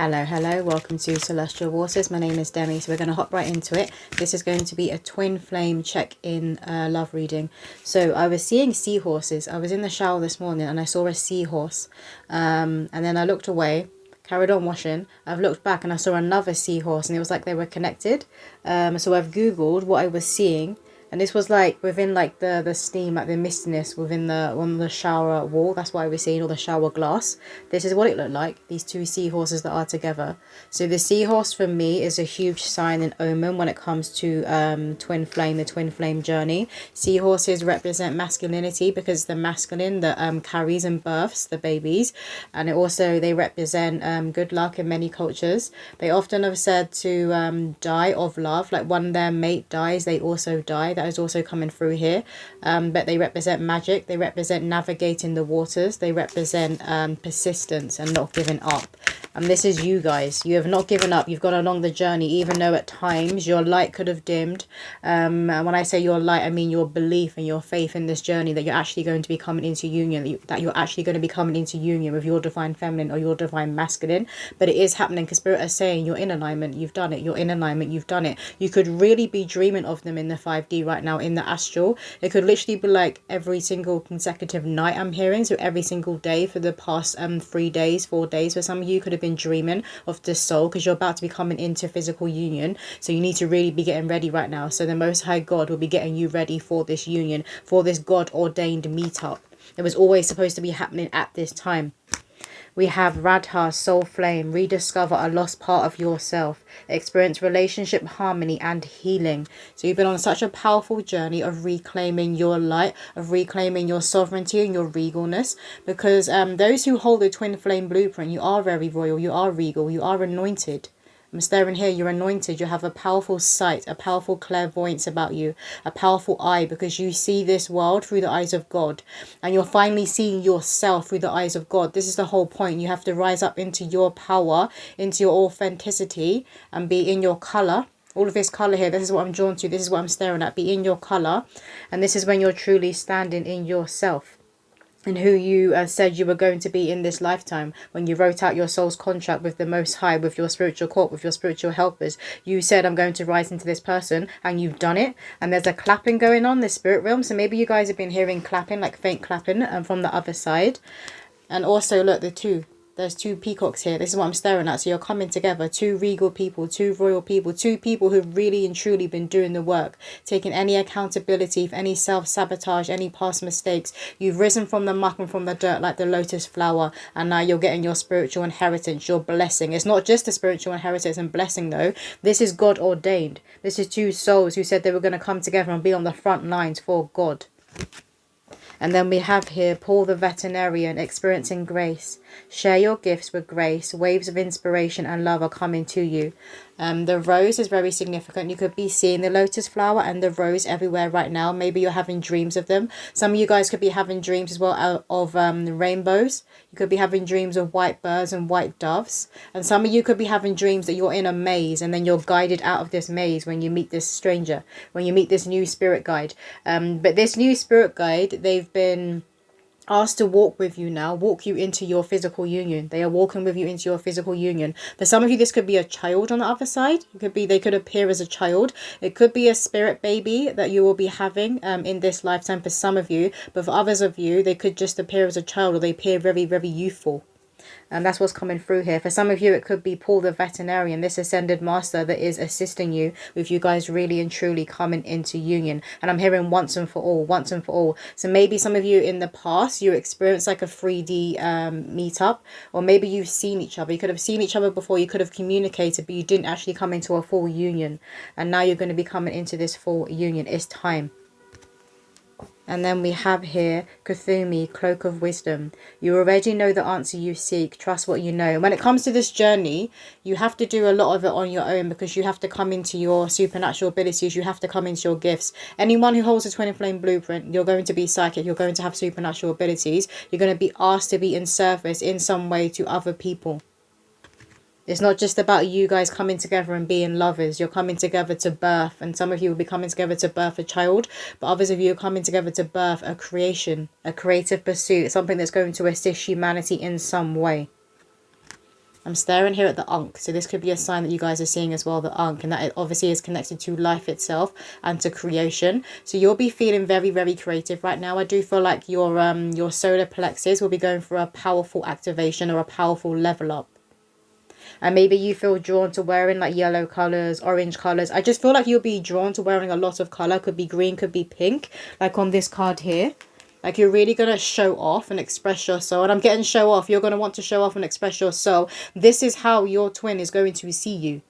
Hello, welcome to Celestial Waters. My name is Demi, so we're going to hop right into it. This is going to be a twin flame check-in love reading. So I was seeing seahorses. I was in the shower this morning and I saw a seahorse, and then I looked away, carried on washing. I've looked back and I saw another seahorse, and it was like they were connected. So I've googled what I was seeing, and this was like within like the steam, like the mistiness within the on the shower wall. That's why we're seeing all the shower glass. This is what it looked like, these two seahorses that are together. So the seahorse for me is a huge sign and omen when it comes to twin flame, the twin flame journey. Seahorses represent masculinity because the masculine that carries and births the babies, and it also they represent good luck in many cultures. They often have said to die of love, like when their mate dies, they also die. That is also coming through here. But they represent magic, they represent navigating the waters, they represent persistence and not giving up. And this is you guys. You have not given up. You've gone along the journey, even though at times your light could have dimmed. And when I say your light, I mean your belief and your faith in this journey that you're actually going to be coming into union, that you're actually going to be coming into union with your divine feminine or your divine masculine. But it is happening because Spirit is saying you're in alignment, you've done it. You're in alignment, you've done it. You could really be dreaming of them in the 5D right now, in the astral. It could literally be like every single consecutive night I'm hearing. So every single day for the past 3 days, 4 days. For some of you could have been dreaming of this soul because you're about to be coming into physical union. So you need to really be getting ready right now. So the Most High God will be getting you ready for this union, for this God ordained meetup. It was always supposed to be happening at this time. We have Radha, soul flame, rediscover a lost part of yourself, experience relationship harmony and healing. So you've been on such a powerful journey of reclaiming your light, of reclaiming your sovereignty and your regalness, because those who hold the twin flame blueprint, you are very royal, you are regal, you are anointed. I'm staring here, you're anointed, you have a powerful sight, a powerful clairvoyance about you, a powerful eye, because you see this world through the eyes of God, and you're finally seeing yourself through the eyes of God. This is the whole point. You have to rise up into your power, into your authenticity, and be in your colour. All of this colour here, this is what I'm drawn to, this is what I'm staring at. Be in your colour, and this is when you're truly standing in yourself and who you said you were going to be in this lifetime. When you wrote out your soul's contract with the Most High, with your spiritual court, with your spiritual helpers, you said, I'm going to rise into this person, and you've done it. And there's a clapping going on, the spirit realm. So maybe you guys have been hearing clapping, like faint clapping from the other side. And also, look, there's two peacocks here. This is what I'm staring at. So you're coming together, two regal people, two royal people, two people who've really and truly been doing the work, taking any accountability for any self-sabotage, any past mistakes. You've risen from the muck and from the dirt like the lotus flower, and now you're getting your spiritual inheritance, your blessing. It's not just a spiritual inheritance and blessing though. This is God ordained. This is two souls who said they were going to come together and be on the front lines for God. And then we have here Paul the veterinarian, experiencing grace. Share your gifts with grace. Waves of inspiration and love are coming to you. The rose is very significant. You could be seeing the lotus flower and the rose everywhere right now. Maybe you're having dreams of them. Some of you guys could be having dreams as well of rainbows. You could be having dreams of white birds and white doves. And some of you could be having dreams that you're in a maze, and then you're guided out of this maze when you meet this stranger, when you meet this new spirit guide. But this new spirit guide, they've been asked to walk with you now, walk you into your physical union. They are walking with you into your physical union. For some of you, this could be a child on the other side. It could be, they could appear as a child. It could be a spirit baby that you will be having in this lifetime for some of you. But for others of you, they could just appear as a child, or they appear very, very youthful. And that's what's coming through here. For some of you, it could be Paul the veterinarian, this ascended master that is assisting you with you guys really and truly coming into union. And I'm hearing once and for all, once and for all. So maybe some of you in the past, you experienced like a 3D meetup, or maybe you've seen each other. You could have seen each other before, you could have communicated, but you didn't actually come into a full union. And now you're going to be coming into this full union. It's time. And then we have here Kuthumi, cloak of wisdom. You already know the answer you seek. Trust what you know. When it comes to this journey, you have to do a lot of it on your own, because you have to come into your supernatural abilities. You have to come into your gifts. Anyone who holds a twin flame blueprint, you're going to be psychic. You're going to have supernatural abilities. You're going to be asked to be in service in some way to other people. It's not just about you guys coming together and being lovers. You're coming together to birth. And some of you will be coming together to birth a child. But others of you are coming together to birth a creation, a creative pursuit. Something that's going to assist humanity in some way. I'm staring here at the Ankh. So this could be a sign that you guys are seeing as well, the Ankh. And that it obviously is connected to life itself and to creation. So you'll be feeling very, very creative right now. I do feel like your solar plexus will be going for a powerful activation or a powerful level up. And maybe you feel drawn to wearing like yellow colors, orange colors. I just feel like you'll be drawn to wearing a lot of color. Could be green, could be pink. Like on this card here. Like you're really going to show off and express your soul. And I'm getting show off. You're going to want to show off and express your soul. This is how your twin is going to see you.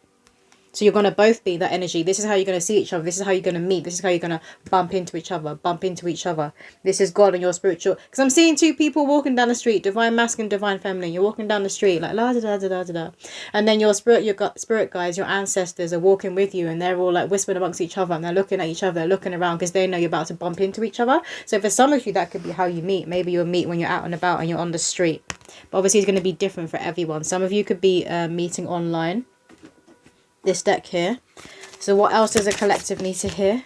So you're going to both be that energy. This is how you're going to see each other. This is how you're going to meet. This is how you're going to bump into each other. Bump into each other. This is God and your spiritual. Because I'm seeing two people walking down the street. Divine masculine, divine feminine. You're walking down the street like la da da da da da da. And then your spirit guides, your ancestors are walking with you. And they're all like whispering amongst each other. And they're looking at each other. They're looking around because they know you're about to bump into each other. So for some of you, that could be how you meet. Maybe you'll meet when you're out and about and you're on the street. But obviously it's going to be different for everyone. Some of you could be meeting online. This deck here. So what else does a collective need to hear?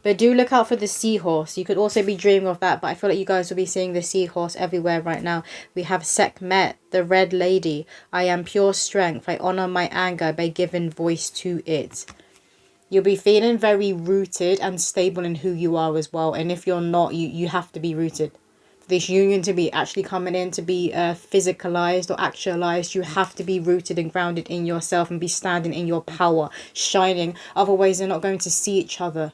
But do look out for the seahorse. You could also be dreaming of that, but I feel like you guys will be seeing the seahorse everywhere right now. We have Sekhmet, the red lady. I am pure strength. I honor my anger by giving voice to it. You'll be feeling very rooted and stable in who you are as well. And if you're not, you have to be rooted. This union to be actually coming in to be physicalized or actualized, you have to be rooted and grounded in yourself and be standing in your power, shining. Otherwise, they're not going to see each other.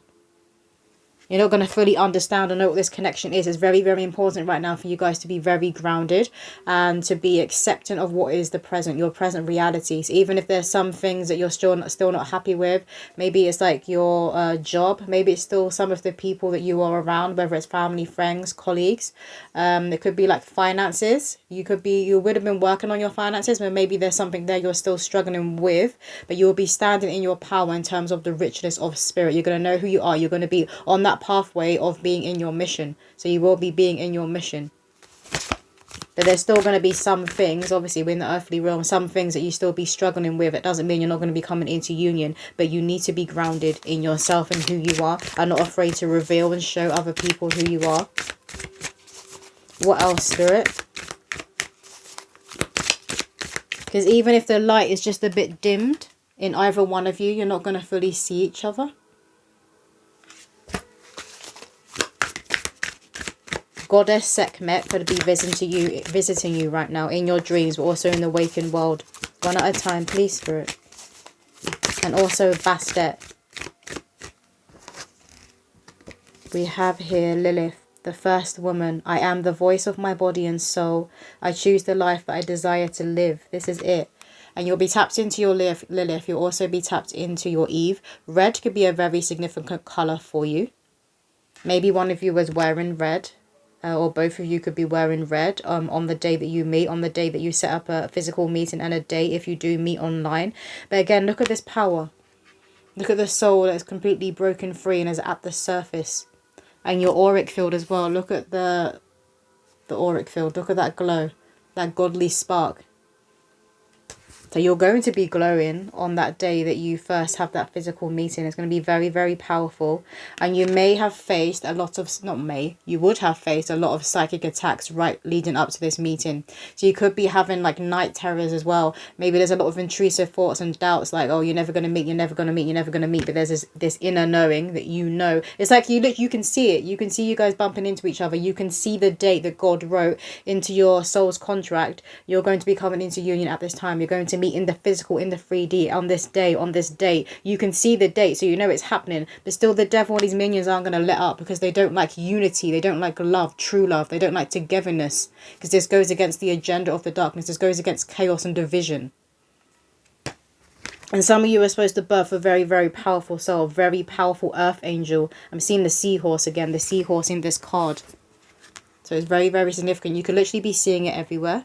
You're not going to fully understand or know what this connection is. It's very, very important right now for you guys to be very grounded and to be accepting of what is the present, your present realities. Even if there's some things that you're still not happy with, maybe it's like your job, maybe it's still some of the people that you are around, whether it's family, friends, colleagues. It could be like finances. You would have been working on your finances, but maybe there's something there you're still struggling with, but you'll be standing in your power in terms of the richness of spirit. You're going to know who you are. You're going to be on that pathway of being in your mission. So you will be being in your mission. But there's still going to be some things, obviously we're in the earthly realm, some things that you still be struggling with. It doesn't mean you're not going to be coming into union, but you need to be grounded in yourself and who you are, and not afraid to reveal and show other people who you are. What else, Spirit? Because even if the light is just a bit dimmed in either one of you, you're not going to fully see each other. Goddess Sekhmet could be visiting you right now in your dreams, but also in the waking world. One at a time, please, Spirit. And also Bastet. We have here Lilith, the first woman. I am the voice of my body and soul. I choose the life that I desire to live. This is it. And you'll be tapped into your Lilith. You'll also be tapped into your Eve. Red could be a very significant colour for you. Maybe one of you was wearing red. Or both of you could be wearing red on the day that you meet, on the day that you set up a physical meeting, and a day if you do meet online. But again, look at this power. Look at the soul that's completely broken free and is at the surface. And your auric field as well. Look at the auric field. Look at that glow, that godly spark. So you're going to be glowing on that day that you first have that physical meeting. It's going to be very, very powerful. And you may have faced a lot of, you would have faced a lot of psychic attacks right leading up to this meeting. So you could be having like night terrors as well. Maybe there's a lot of intrusive thoughts and doubts like, oh, you're never going to meet, you're never going to meet, you're never going to meet. But there's this inner knowing that you know. It's like you can see it. You can see you guys bumping into each other. You can see the date that God wrote into your soul's contract. You're going to be coming into union at this time. You're going to meet in the physical, in the 3D, on this day. You can see the date, so you know it's happening. But still, the devil and his minions aren't going to let up, because they don't like unity. They don't like love, true love. They don't like togetherness, because this goes against the agenda of the darkness. This goes against chaos and division. And some of you are supposed to birth a very, very powerful soul, very powerful earth angel. I'm seeing the seahorse again, the seahorse in this card. So it's very, very significant. You could literally be seeing it everywhere.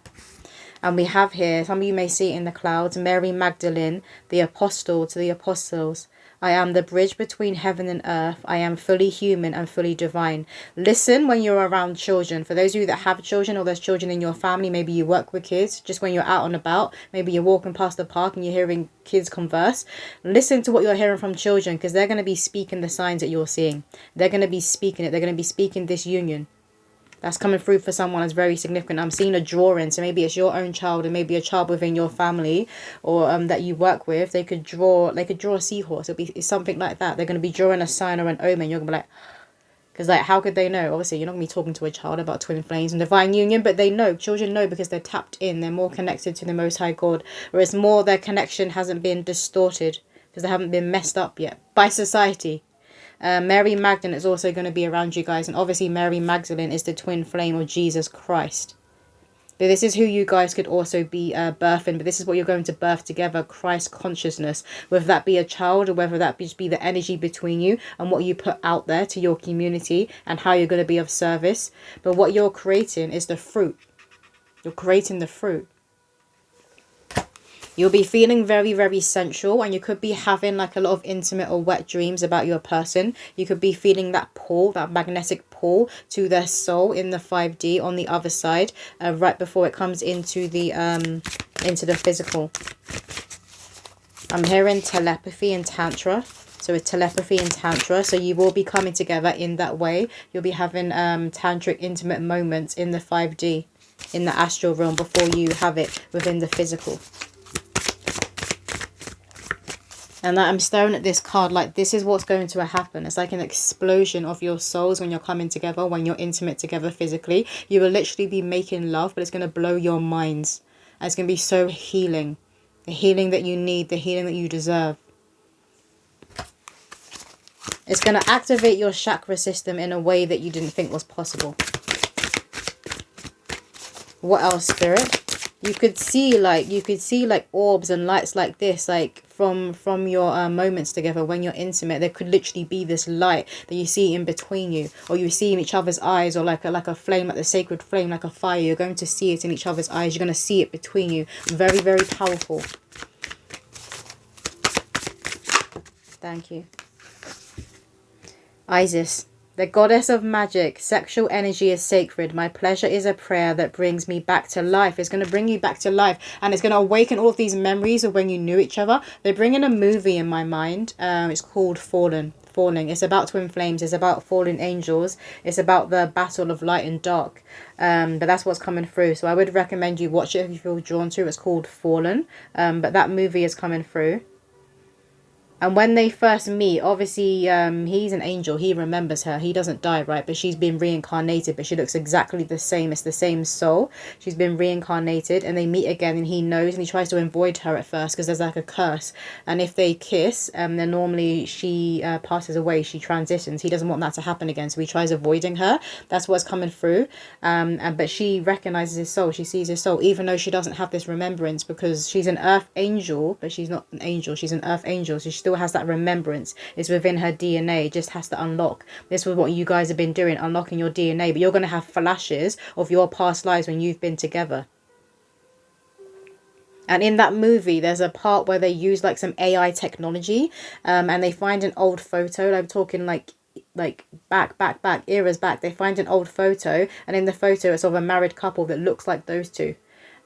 And we have here, some of you may see it in the clouds, Mary Magdalene, the apostle to the apostles. I am the bridge between heaven and earth. I am fully human and fully divine. Listen when you're around children. For those of you that have children, or there's children in your family, maybe you work with kids, just when you're out and about, maybe you're walking past the park and you're hearing kids converse. Listen to what you're hearing from children, because they're going to be speaking the signs that you're seeing. They're going to be speaking it. They're going to be speaking this union. That's coming through for someone that's very significant. I'm seeing a drawing, so maybe it's your own child, and maybe a child within your family, or that you work with. They could draw a seahorse. It's something like that. They're going to be drawing a sign or an omen. You're going to be like, because like, how could they know? Obviously, you're not going to be talking to a child about twin flames and divine union, but they know. Children know because they're tapped in. They're more connected to the Most High God, whereas more their connection hasn't been distorted because they haven't been messed up yet by society. Mary Magdalene is also going to be around you guys. And obviously Mary Magdalene is the twin flame of Jesus Christ. But this is who you guys could also be birthing. But this is what you're going to birth together. Christ consciousness. Whether that be a child or whether that be the energy between you and what you put out there to your community and how you're going to be of service. But what you're creating is the fruit. You're creating the fruit. You'll be feeling very, very sensual, and you could be having like a lot of intimate or wet dreams about your person. You could be feeling that pull, that magnetic pull to their soul in the 5D on the other side, right before it comes into the physical. I'm hearing telepathy and tantra. So it's telepathy and tantra. So you will be coming together in that way. You'll be having tantric intimate moments in the 5D, in the astral realm, before you have it within the physical. And I'm staring at this card like this is what's going to happen. It's like an explosion of your souls when you're coming together, when you're intimate together physically. You will literally be making love, but it's going to blow your minds. And it's going to be so healing. The healing that you need, the healing that you deserve. It's going to activate your chakra system in a way that you didn't think was possible. What else, Spirit? You could see like orbs and lights like this, like from your moments together when you're intimate. There could literally be this light that you see in between you, or you see in each other's eyes, or like a flame, like the sacred flame, like a fire. You're going to see it in each other's eyes. You're going to see it between you. Very, very powerful. Thank you. Isis. The goddess of magic. Sexual energy is sacred. My pleasure is a prayer that brings me back to life. It's going to bring you back to life. And it's going to awaken all of these memories of when you knew each other. They're bringing a movie in my mind. It's called Falling. It's about twin flames. It's about fallen angels. It's about the battle of light and dark. But that's what's coming through. So I would recommend you watch it if you feel drawn to. It's called Fallen. But that movie is coming through. And when they first meet, obviously, he's an angel. He remembers her. He doesn't die, right? But she's been reincarnated, but she looks exactly the same. It's the same soul. She's been reincarnated, and they meet again, and he knows, and he tries to avoid her at first because there's like a curse. And if they kiss, then normally she passes away. She transitions. He doesn't want that to happen again, so he tries avoiding her. That's what's coming through. But she recognizes his soul. She sees his soul, even though she doesn't have this remembrance, because she's an earth angel, but she's not an angel. She's an earth angel, so she still has that remembrance. It's within her DNA. It just has to unlock. This was what you guys have been doing, unlocking your DNA. But you're going to have flashes of your past lives when you've been together. And in that movie, there's a part where they use like some AI technology, and they find an old photo. I'm talking like back eras back. They find an old photo, and in the photo it's of a married couple that looks like those two.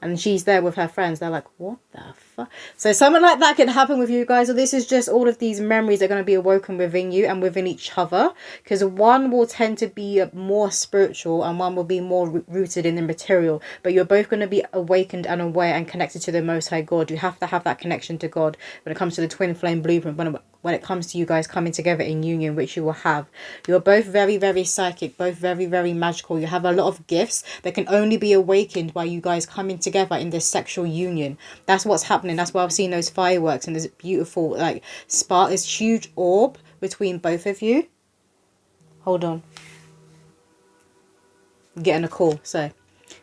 And she's there with her friends. They're like, what the fuck? So something like that can happen with you guys. So this is just all of these memories are going to be awoken within you and within each other. Because one will tend to be more spiritual and one will be more rooted in the material. But you're both going to be awakened and aware and connected to the Most High God. You have to have that connection to God when it comes to the twin flame blueprint. When it comes to you guys coming together in union, which you will have. You're both very, very psychic, both very, very magical. You have a lot of gifts that can only be awakened by you guys coming together in this sexual union. That's what's happening. That's why I've seen those fireworks and there's beautiful like spark, this huge orb between both of you. Hold on. I'm getting a call. So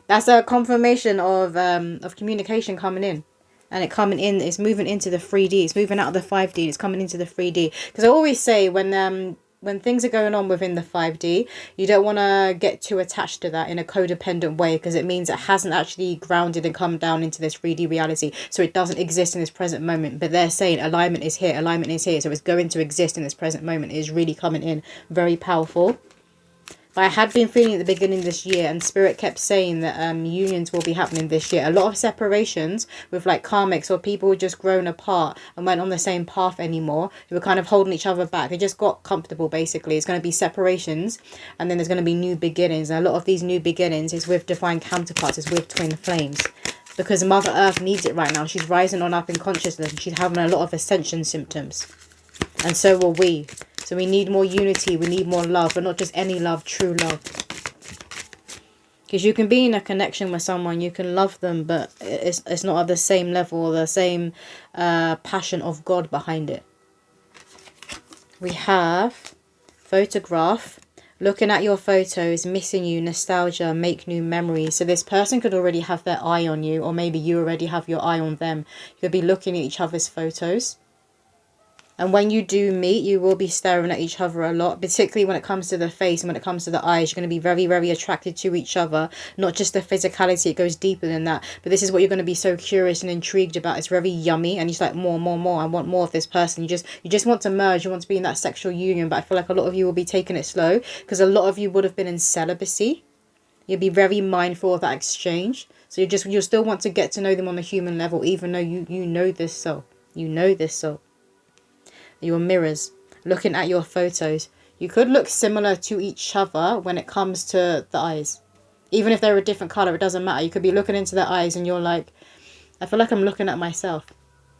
that's a confirmation of communication coming in. And it coming in, it's moving into the 3D. It's moving out of the 5D. It's coming into the 3D. Because I always say when things are going on within the 5D, you don't want to get too attached to that in a codependent way, because it means it hasn't actually grounded and come down into this 3D reality. So it doesn't exist in this present moment. But they're saying alignment is here. Alignment is here. So it's going to exist in this present moment. It is really coming in. Very powerful. But I had been feeling at the beginning of this year, and Spirit kept saying that unions will be happening this year. A lot of separations with like karmics or people who just grown apart and weren't on the same path anymore, who were kind of holding each other back. They just got comfortable, basically. It's going to be separations, and then there's going to be new beginnings. And a lot of these new beginnings is with divine counterparts, is with twin flames. Because Mother Earth needs it right now. She's rising on up in consciousness, and she's having a lot of ascension symptoms. And so will we. So we need more unity. We need more love. But not just any love, true love. Because you can be in a connection with someone. You can love them. But it's not at the same level. Or the same passion of God behind it. We have photograph. Looking at your photos, missing you, nostalgia, make new memories. So this person could already have their eye on you. Or maybe you already have your eye on them. You could be looking at each other's photos. And when you do meet, you will be staring at each other a lot, particularly when it comes to the face and when it comes to the eyes. You're going to be very, very attracted to each other. Not just the physicality, it goes deeper than that. But this is what you're going to be so curious and intrigued about. It's very yummy, and you're like, more, more, more. I want more of this person. You just want to merge. You want to be in that sexual union. But I feel like a lot of you will be taking it slow, because a lot of you would have been in celibacy. You'll be very mindful of that exchange. So you'll still want to get to know them on a human level, even though you know this soul. You know this soul. Your mirrors, looking at your photos, you could look similar to each other when it comes to the eyes. Even if they're a different color, it doesn't matter. You could be looking into their eyes and you're like, I feel like I'm looking at myself.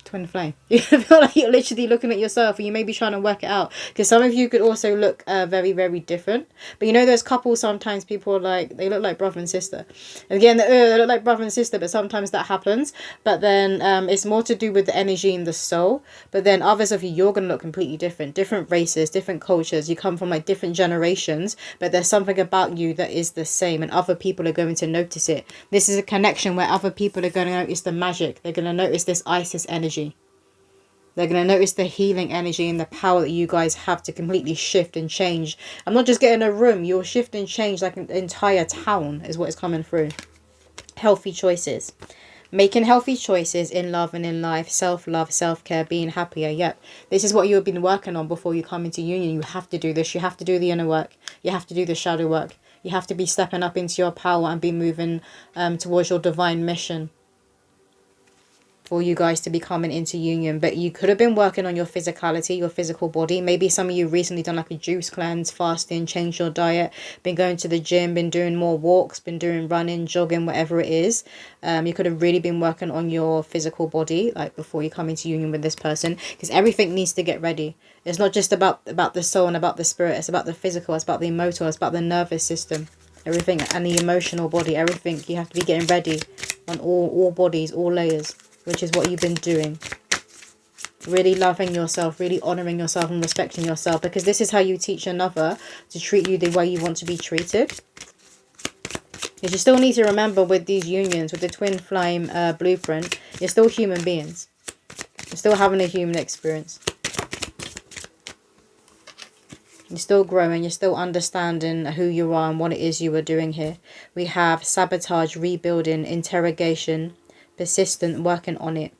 Twin flame. You feel like you're literally looking at yourself, and you may be trying to work it out, because some of you could also look very, very different. But you know, those couples, sometimes people are like, they look like brother and sister, and again, they look like brother and sister, but sometimes that happens. But then it's more to do with the energy in the soul. But then others of you, you're going to look completely different races, different cultures. You come from like different generations, but there's something about you that is the same, and other people are going to notice it. This is a connection where other people are going to notice the magic. They're going to notice this Isis energy. They're going to notice the healing energy and the power that you guys have to completely shift and change. I'm not just getting a room. You'll shift and change like an entire town is what is coming through. Healthy choices. Making healthy choices in love and in life. Self-love, self-care, being happier. Yep. This is what you have been working on before you come into union. You have to do this. You have to do the inner work. You have to do the shadow work. You have to be stepping up into your power and be moving towards your divine mission. For you guys to be coming into union. But you could have been working on your physicality, your physical body. Maybe some of you recently done like a juice cleanse, fasting, changed your diet, been going to the gym, been doing more walks, been doing running, jogging, whatever it is. You could have really been working on your physical body like before you come into union with this person, because everything needs to get ready. It's not just about the soul and about the spirit. It's about the physical, it's about the emotional, it's about the nervous system, everything, and the emotional body, everything. You have to be getting ready on all bodies, all layers, which is what you've been doing. Really loving yourself, really honouring yourself and respecting yourself, because this is how you teach another to treat you the way you want to be treated. Because you still need to remember with these unions, with the twin flame blueprint, you're still human beings. You're still having a human experience. You're still growing, you're still understanding who you are and what it is you are doing here. We have sabotage, rebuilding, interrogation, persistent, working on it.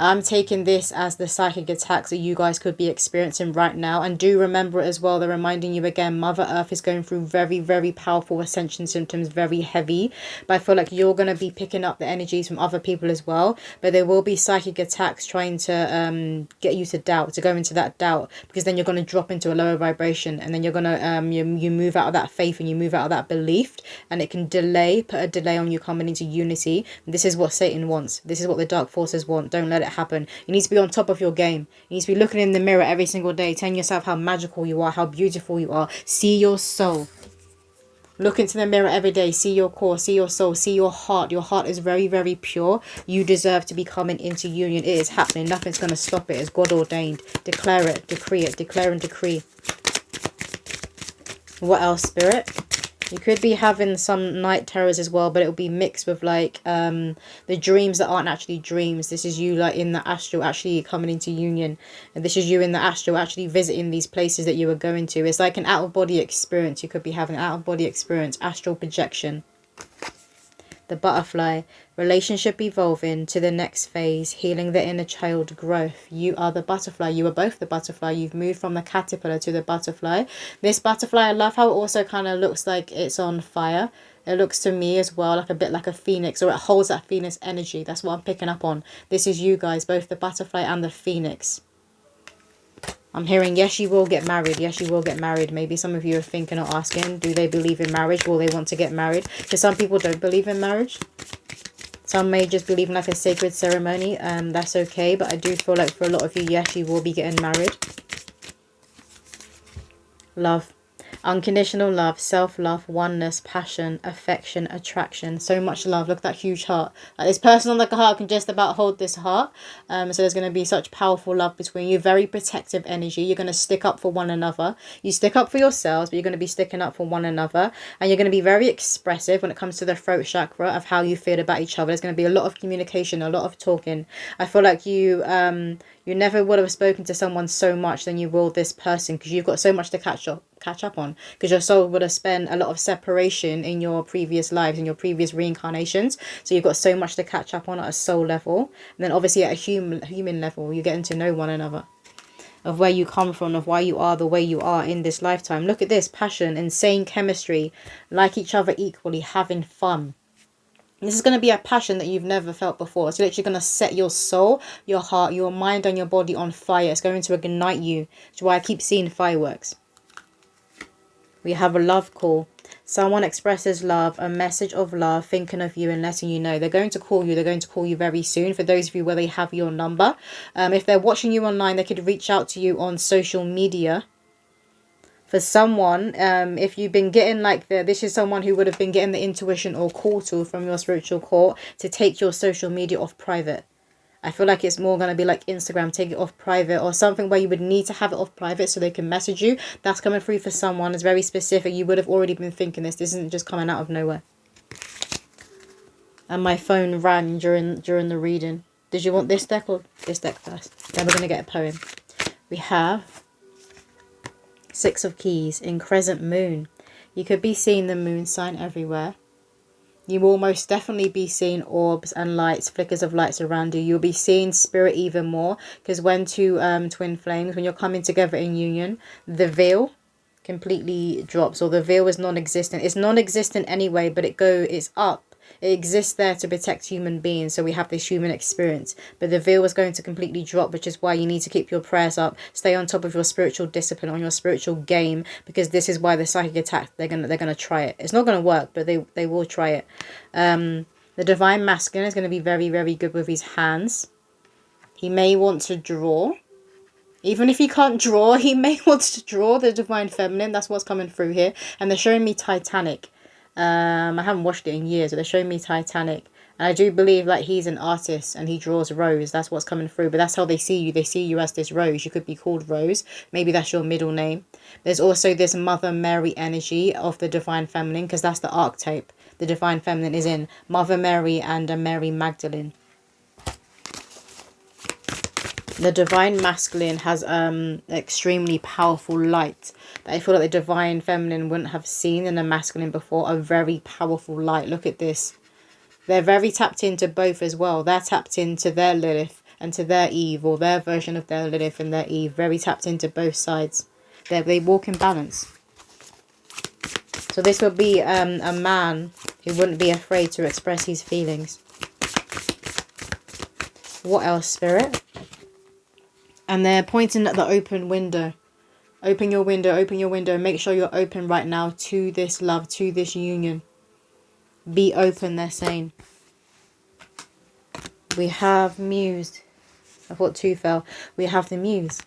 I'm taking this as the psychic attacks that you guys could be experiencing right now. And do remember as well, they're reminding you again, Mother Earth is going through very, very powerful ascension symptoms, very heavy. But I feel like you're going to be picking up the energies from other people as well. But there will be psychic attacks trying to get you to doubt, to go into that doubt. Because then you're going to drop into a lower vibration. And then you're going to, you move out of that faith and you move out of that belief. And it can put a delay on you coming into unity. And this is what Satan wants. This is what the dark forces want. Don't let it happen. You need to be on top of your game. You need to be looking in the mirror every single day, telling yourself how magical you are, how beautiful you are. See your soul. Look into the mirror every day. See your core, see your soul, see your heart. Your heart is very, very pure. You deserve to be coming into union. It is happening. Nothing's going to stop it. It's God ordained. Declare it, decree it, declare and decree. What else, Spirit? You could be having some night terrors as well, but it'll be mixed with like the dreams that aren't actually dreams. This is you like in the astral actually coming into union. And this is you in the astral actually visiting these places that you were going to. It's like an out-of-body experience. You could be having an out-of-body experience, astral projection. The butterfly, relationship evolving to the next phase, healing the inner child growth. You are the butterfly. You are both the butterfly. You've moved from the caterpillar to the butterfly. This butterfly, I love how it also kind of looks like it's on fire. It looks to me as well like a bit like a phoenix, or it holds that phoenix energy. That's what I'm picking up on. This is you guys, both the butterfly and the phoenix. I'm hearing, yes, you will get married. Yes, you will get married. Maybe some of you are thinking or asking, do they believe in marriage? Will they want to get married? Because some people don't believe in marriage. Some may just believe in like a sacred ceremony. That's okay. But I do feel like for a lot of you, yes, you will be getting married. Love. Unconditional love, self-love, oneness, passion, affection, attraction. So much love. Look at that huge heart. Like this person on the heart can just about hold this heart. So there's going to be such powerful love between you. Very protective energy. You're going to stick up for one another. You stick up for yourselves, but you're going to be sticking up for one another. And you're going to be very expressive when it comes to the throat chakra of how you feel about each other. There's going to be a lot of communication, a lot of talking. I feel like you never would have spoken to someone so much than you will this person, because you've got so much to catch up on, because your soul would have spent a lot of separation in your previous lives, in your previous reincarnations. So you've got so much to catch up on at a soul level. And then obviously at a human level, you're getting to know one another, of where you come from, of why you are the way you are in this lifetime. Look at this, passion, insane chemistry, like each other equally, having fun. This is going to be a passion that you've never felt before. It's literally going to set your soul, your heart, your mind and your body on fire. It's going to ignite you. Which is why I keep seeing fireworks. We have a love call. Someone expresses love, a message of love, thinking of you and letting you know. They're going to call you. They're going to call you very soon. For those of you where they have your number. If they're watching you online, they could reach out to you on social media. For someone, if you've been getting like this is someone who would have been getting the intuition or call to from your spiritual court to take your social media off private. I feel like it's more going to be like Instagram, take it off private, or something where you would need to have it off private so they can message you. That's coming through for someone. It's very specific. You would have already been thinking this. This isn't just coming out of nowhere. And my phone rang during the reading. Did you want this deck or this deck first? Then we're going to get a poem. We have Six of Keys in Crescent Moon. You could be seeing the moon sign everywhere. You will most definitely be seeing orbs and lights, flickers of lights around you. You'll be seeing spirit even more, because when two twin flames, when you're coming together in union, the veil completely drops, or the veil is non-existent. It's non-existent anyway, but it's up. It exists there to protect human beings, so we have this human experience. But the veil is going to completely drop, which is why you need to keep your prayers up. Stay on top of your spiritual discipline, on your spiritual game, because this is why the psychic attack, they're gonna try it. It's not gonna work, but they will try it. The divine masculine is going to be very, very good with his hands. He may want to draw. Even if he can't draw, he may want to draw the divine feminine. That's what's coming through here. And they're showing me Titanic. I haven't watched it in years, but they're showing me Titanic. And I do believe like he's an artist and he draws Rose. That's what's coming through. But that's how they see you. They see you as this Rose. You could be called Rose. Maybe that's your middle name. There's also this Mother Mary energy of the divine feminine, because that's the archetype. The divine feminine is in Mother Mary and a Mary Magdalene. The divine masculine has extremely powerful light that I feel like the divine feminine wouldn't have seen in a masculine before. A very powerful light. Look at this. They're very tapped into both as well. They're tapped into their Lilith and to their Eve, or their version of their Lilith and their Eve. Very tapped into both sides. They walk in balance. So this would be a man who wouldn't be afraid to express his feelings. What else, Spirit? And they're pointing at the open window. Open your window, open your window. Make sure you're open right now to this love, to this union. Be open, they're saying. We have Muse. I thought two fell. We have the Muse.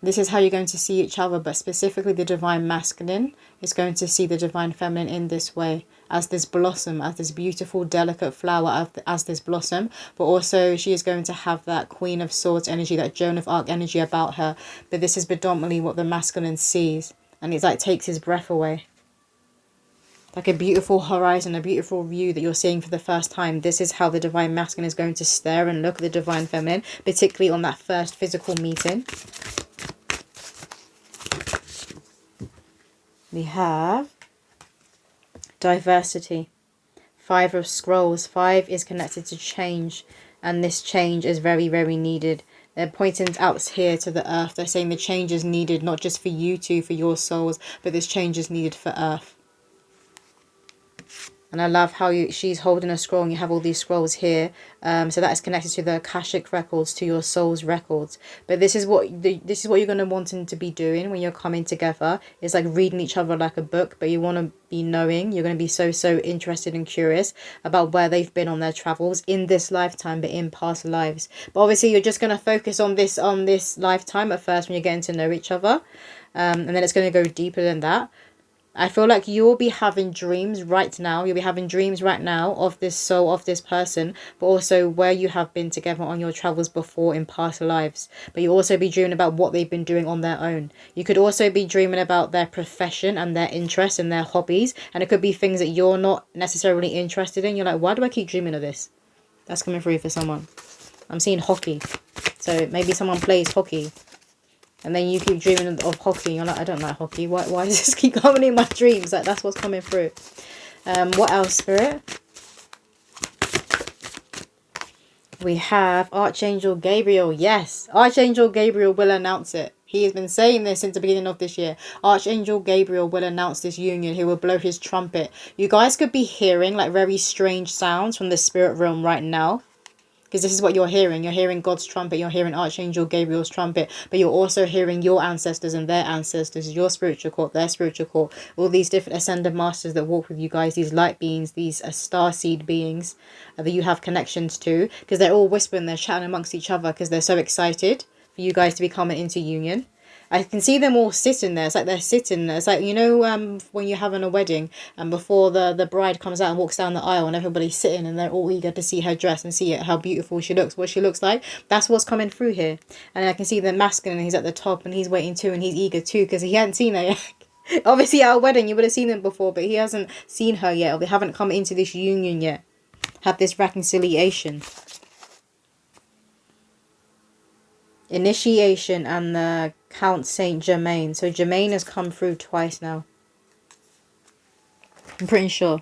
This is how you're going to see each other, but specifically the divine masculine is going to see the divine feminine in this way, as this blossom, as this beautiful, delicate flower, as this blossom. But also she is going to have that Queen of Swords energy, that Joan of Arc energy about her. But this is predominantly what the masculine sees, and it's like takes his breath away. Like a beautiful horizon, a beautiful view that you're seeing for the first time. This is how the divine masculine is going to stare and look at the divine feminine, particularly on that first physical meeting. We have diversity, Five of Scrolls. 5 is connected to change. And this change is very, very needed. They're pointing out here to the earth. They're saying the change is needed, not just for you two, for your souls, but this change is needed for earth. And I love how she's holding a scroll and you have all these scrolls here. So that is connected to the Akashic records, to your soul's records. But this is what you're going to want to be doing when you're coming together. It's like reading each other like a book, but you want to be knowing. You're going to be so interested and curious about where they've been on their travels in this lifetime, but in past lives. But obviously you're just going to focus on this lifetime at first when you're getting to know each other. And then it's going to go deeper than that. I feel like you'll be having dreams right now. You'll be having dreams right now of this soul, of this person, but also where you have been together on your travels before in past lives. But you'll also be dreaming about what they've been doing on their own. You could also be dreaming about their profession and their interests and their hobbies. And it could be things that you're not necessarily interested in. You're like, why do I keep dreaming of this? That's coming through for someone. I'm seeing hockey. So maybe someone plays hockey. And then you keep dreaming of hockey. You're like, I don't like hockey. Why does this keep coming in my dreams? Like, that's what's coming through. What else, Spirit? We have Archangel Gabriel. Yes, Archangel Gabriel will announce it. He has been saying this since the beginning of this year. Archangel Gabriel will announce this union. He will blow his trumpet. You guys could be hearing like very strange sounds from the spirit realm right now. Because this is what you're hearing. You're hearing God's trumpet. You're hearing Archangel Gabriel's trumpet. But you're also hearing your ancestors and their ancestors. Your spiritual court, their spiritual court. All these different ascended masters that walk with you guys. These light beings. These starseed beings that you have connections to. Because they're all whispering. They're chatting amongst each other. Because they're so excited for you guys to be coming into union. I can see them all sitting there. It's like they're sitting there. It's like, you know, when you're having a wedding and before the bride comes out and walks down the aisle and everybody's sitting and they're all eager to see her dress and see how beautiful she looks, what she looks like. That's what's coming through here. And I can see the masculine, he's at the top and he's waiting too and he's eager too because he hadn't seen her yet. Obviously at a wedding you would have seen them before, but he hasn't seen her yet, or they haven't come into this union yet. Have this reconciliation. Initiation and the Count Saint Germain. So Germain has come through twice now. I'm pretty sure.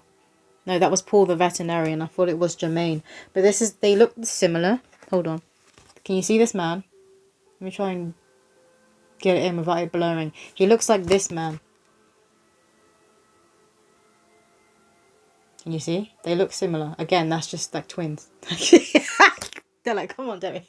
No, that was Paul the veterinarian. I thought it was Germain. But this is, they look similar. Hold on. Can you see this man? Let me try and get it in without it blurring. He looks like this man. Can you see? They look similar. Again, that's just like twins. They're like, come on, Demi.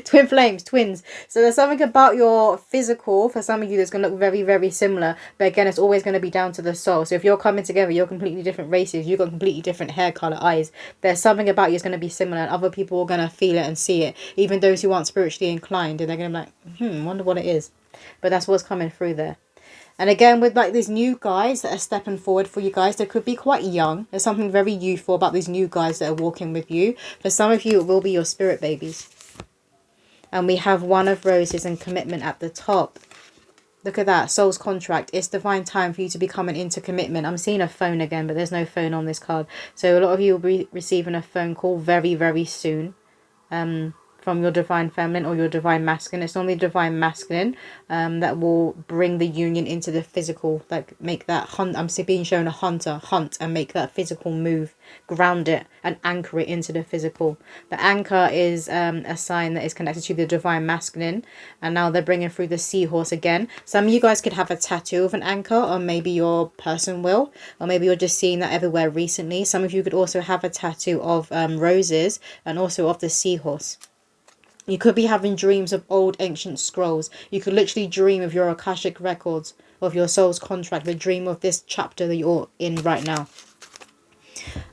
Twin flames, twins. So there's something about your physical, for some of you, that's going to look very, very similar. But again, it's always going to be down to the soul. So if you're coming together, you're completely different races. You've got completely different hair color, eyes. There's something about you that's going to be similar. And other people are going to feel it and see it. Even those who aren't spiritually inclined. And they're going to be like, wonder what it is. But that's what's coming through there. And again, with like these new guys that are stepping forward for you guys, they could be quite young. There's something very youthful about these new guys that are walking with you. For some of you, it will be your spirit babies. And we have One of Roses and commitment at the top. Look at that, soul's contract. It's divine time for you to be coming into commitment. I'm seeing a phone again, but there's no phone on this card. So a lot of you will be receiving a phone call very, very soon. From your divine feminine or your divine masculine. It's normally divine masculine that will bring the union into the physical, like make that hunt. I'm being shown a hunter hunt and make that physical move, ground it and anchor it into the physical. The anchor is a sign that is connected to the divine masculine, and now they're bringing through the seahorse again. Some of you guys could have a tattoo of an anchor, or maybe your person will, or maybe you're just seeing that everywhere recently. Some of you could also have a tattoo of roses and also of the seahorse. You could be having dreams of old ancient scrolls. You could literally dream of your Akashic records, of your soul's contract, the dream of this chapter that you're in right now.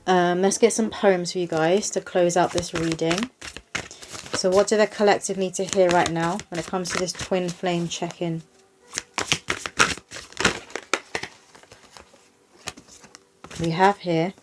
Let's get some poems for you guys to close out this reading. So what do the collective need to hear right now when it comes to this twin flame check-in? We have here,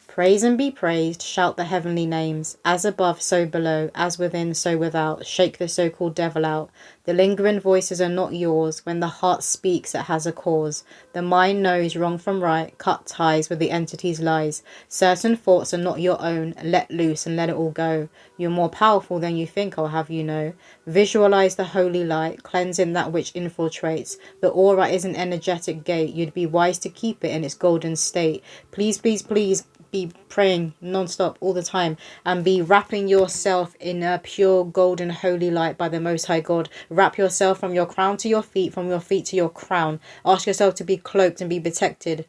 praise and be praised, shout the heavenly names, as above, so below, as within, so without, shake the so-called devil out. The lingering voices are not yours, when the heart speaks it has a cause. The mind knows wrong from right, cut ties with the entity's lies. Certain thoughts are not your own, let loose and let it all go. You're more powerful than you think, I'll have you know. Visualize the holy light, cleansing that which infiltrates. The aura is an energetic gate, you'd be wise to keep it in its golden state. Please, please, please, be praying non-stop all the time, and be wrapping yourself in a pure golden holy light by the Most High God. Wrap yourself from your crown to your feet, from your feet to your crown. Ask yourself to be cloaked and be protected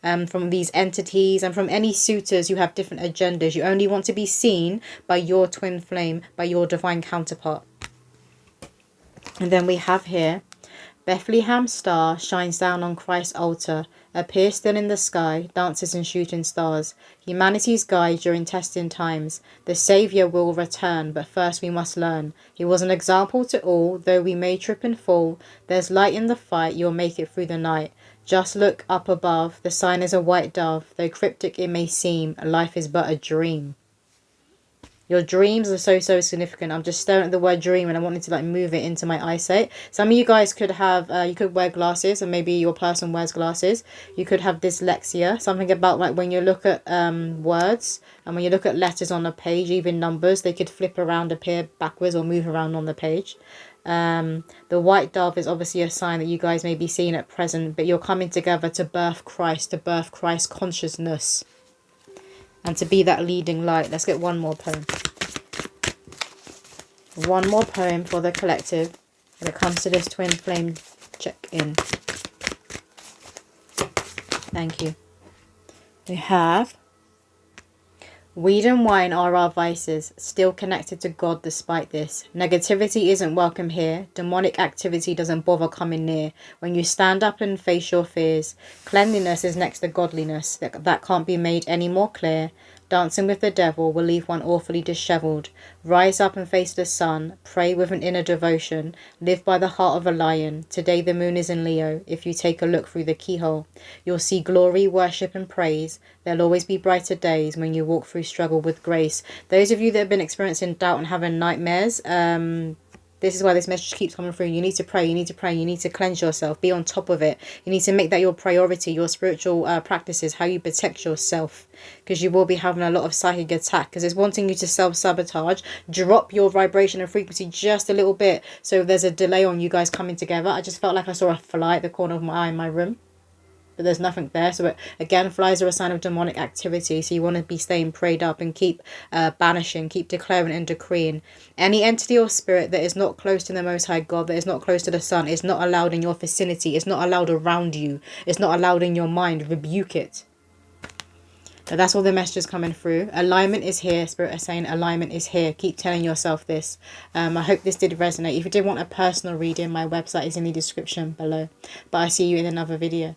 from these entities and from any suitors who have different agendas. You only want to be seen by your twin flame, by your divine counterpart. And then we have here, Bethlehem's star shines down on Christ's altar, appears still in the sky, dances and shooting stars. Humanity's guide during testing times. The Saviour will return, but first we must learn. He was an example to all, though we may trip and fall. There's light in the fight, you'll make it through the night. Just look up above, the sign is a white dove. Though cryptic it may seem, life is but a dream. Your dreams are so significant. I'm just staring at the word dream and I wanted to like move it into my eyesight. Some of you guys could have, you could wear glasses, or maybe your person wears glasses. You could have dyslexia. Something about like when you look at words and when you look at letters on a page, even numbers, they could flip around, appear backwards or move around on the page. The white dove is obviously a sign that you guys may be seeing at present, but you're coming together to birth Christ consciousness. And to be that leading light. Let's get one more poem. One more poem for the collective when it comes to this twin flame check-in. Thank you. We have, weed and wine are our vices, still connected to God despite this. Negativity isn't welcome here. Demonic activity doesn't bother coming near. When you stand up and face your fears, cleanliness is next to godliness. That can't be made any more clear. Dancing with the devil will leave one awfully dishevelled. Rise up and face the sun. Pray with an inner devotion. Live by the heart of a lion. Today the moon is in Leo. If you take a look through the keyhole, you'll see glory, worship and praise. There'll always be brighter days when you walk through struggle with grace. Those of you that have been experiencing doubt and having nightmares, this is why this message keeps coming through. You need to pray, you need to pray, you need to cleanse yourself, be on top of it. You need to make that your priority, your spiritual practices, how you protect yourself. Because you will be having a lot of psychic attack. Because it's wanting you to self-sabotage, drop your vibration and frequency just a little bit. So there's a delay on you guys coming together. I just felt like I saw a fly at the corner of my eye in my room. But there's nothing there. So again, flies are a sign of demonic activity. So you want to be staying prayed up and keep banishing, keep declaring and decreeing. Any entity or spirit that is not close to the Most High God, that is not close to the Sun, is not allowed in your vicinity, is not allowed around you, is not allowed in your mind. Rebuke it. So that's all the messages coming through. Alignment is here. Spirit is saying alignment is here. Keep telling yourself this. I hope this did resonate. If you did want a personal reading, my website is in the description below. But I see you in another video.